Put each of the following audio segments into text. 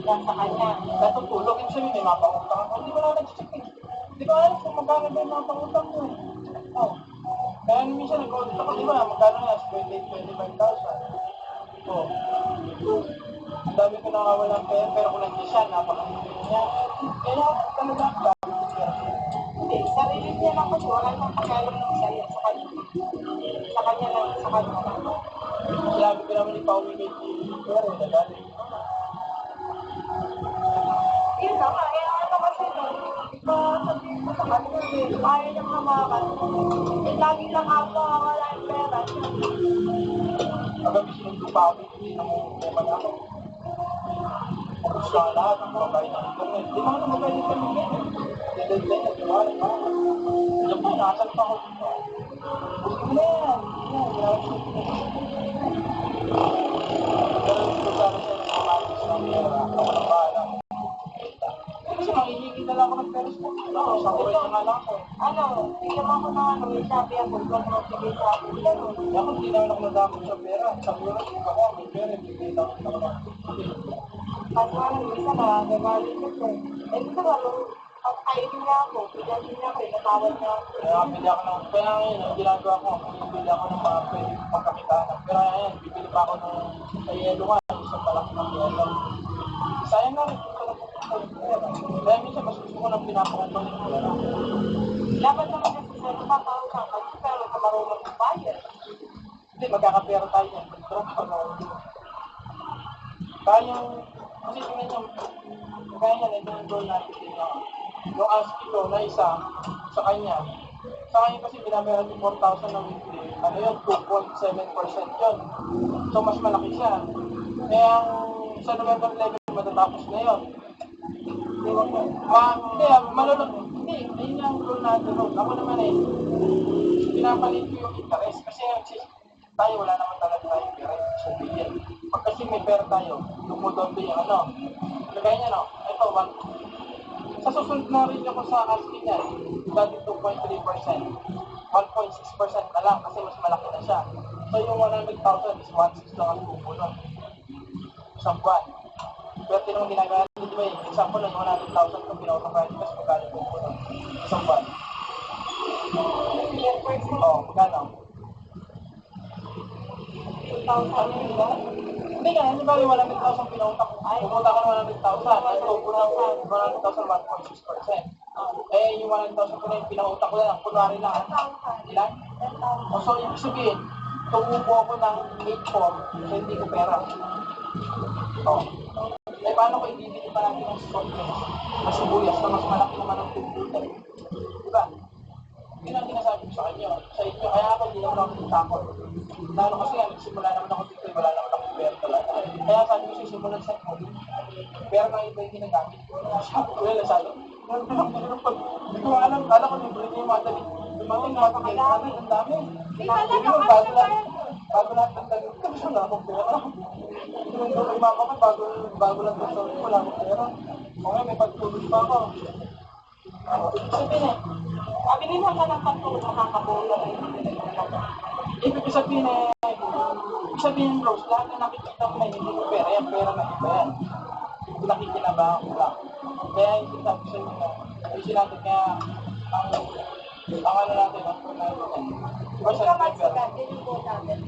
Nasa kanya. Natutulog, ibig sabihin may mga pangutang ako. Hindi ko na nag-check eh. Hindi ko alam kung magkano ba yung mga pangutang mo eh. Oh. Kaya minsan nag-audit ako, di ba, magkano na, 25,000. Oh. Ang dami ko nakawala ng pera, pero kung nandiyan siya, napakalimutin niya. Kailangan talaga ang dami ng pera. Hindi, sarili niya lang kasi wala nang pakialam ng sa'yo sa kanya. Sa kanya lang, sa kanya lang. Sinabi ko naman ipauwi kay Jimmy, pero nagalit. Yun lang, ano kasi nun, iba sabihin ko sa kanya, ayaw niyang hawakan. Eh, lagi lang ako wala yung pera. Hanggang sinundo pa ako, hindi na mo problema na ako. Tapos sa lahat, ang babae ng internet. Di naman ang babae ng internet. Deadline na, di ba? Diyan po, nakasal pa ako dito. Gusto mo na yan. Yan, grabe. Pero kung sana siya nagmamalis ng pera, ako nang bahala. Kasi mangingi na lang ako ng pera sa mga. Sa kulit na nga lang ako. Ano, bigyan mo ako ng ano, may sabi ako, ikaw mo bigay sa akin. Ganun. Ako, hindi naman ako nadamot sa pera. Sa pera, ako, may pera, bigay lang ako ng Kaso nga nung isa na, gagalit ko eh. Eh, gusto ba, nung kainin niya ako, bigyan din niya ako, natawad niya ako. kaya bili ako ng, kaya ngayon, ang ginagawa ko, bibili ako ng mga pwede pagkakitaan. Pero ayan, bibili pa ako ng sa yelo nga, isang malaki ng yelo. Sayang na rin, kung saan ako ng pera. Kaya minsan, mas gusto ko nang pinapakumpang ng pera. Dapat naman kasi sa napapawag ka, kasi pero sa marunong bayad. Hindi, magkakapera tayo yan. Pero kayang, kasi tingnan nyo, kaya yan, ito yung goal natin din yung ASCII ko na isa sa kanya. Sa kanya kasi binabayaran yung 4,000 na weekly. Ano yun, 2.7% yun. So, mas malaki siya. Kaya sa November 11, matatapos na yun. Hindi, malulog. Hindi, ayun yung goal natin. Ako naman eh, pinapalit ko yung interest. Kasi tayo, wala naman talaga tayo pera. So, billion. Pag kasi may pera tayo, dumudoble yung ano. Lagay niya, no? Ito, sa susunod na rin ako sa ASCII niya, dati 2.3%. 1.6% na lang kasi mas malaki na siya. So, yung 100,000 is 1.6 lang ang kukulong. Isang buwan. Pero tinong ginagawa nito, di ba yung example ng 100,000 kung pinautang kayo, kasi magkano kukulong. Isang buwan. Oo, magkano? 2,000 ba? Hindi nga, hindi ba yung 100,000 pinautang ko? Pumunta ka ng 100,000, ay kukulong 100,000, 1.6%. Eh, yung 100,000 ko na yung pinautang ko na lang, kunwari lang. Ilan? 10,000. O so, ibig sabihin, tumubo ako ng 8-4, so hindi ko pera. O. Eh, paano ko ibibili pa natin ng stock na sibuyas na mas malaki naman ang tubutan? Diba? Yun ang sinasabi ko sa inyo. Kaya ako hindi naman ako takot. Lalo kasi nga, nagsimula naman ako dito, wala naman ako pera talaga. Kaya sabi ko simulan sa mo, pera nga iba yung ginagamit ko. Sabi ko yun, sabi ko, hindi ko alam, kala ko libre niya yung mga damit. Dumating mga pagkagamit, ang dami. Bago lahat ng damit ko, wala akong pera. Yung mama ko, bago lang sa sorry, wala akong pera. O nga, may pagtulog pa ako. Sabihin eh, Abilin ka ng pagtulog, makakabulo na yun. ibig sabihin bros, lahat na nakikita mo na hindi ko pera, yung pera na iba yan. Nakikinabahan ko lang. Kaya yung sinabi sa inyo na, yung sinabi nga, ang ano natin, ang pronado natin. Diba sa Ikaw, Mads, November? din yung goal natin.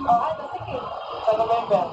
Oh, ano, sige. Sa November,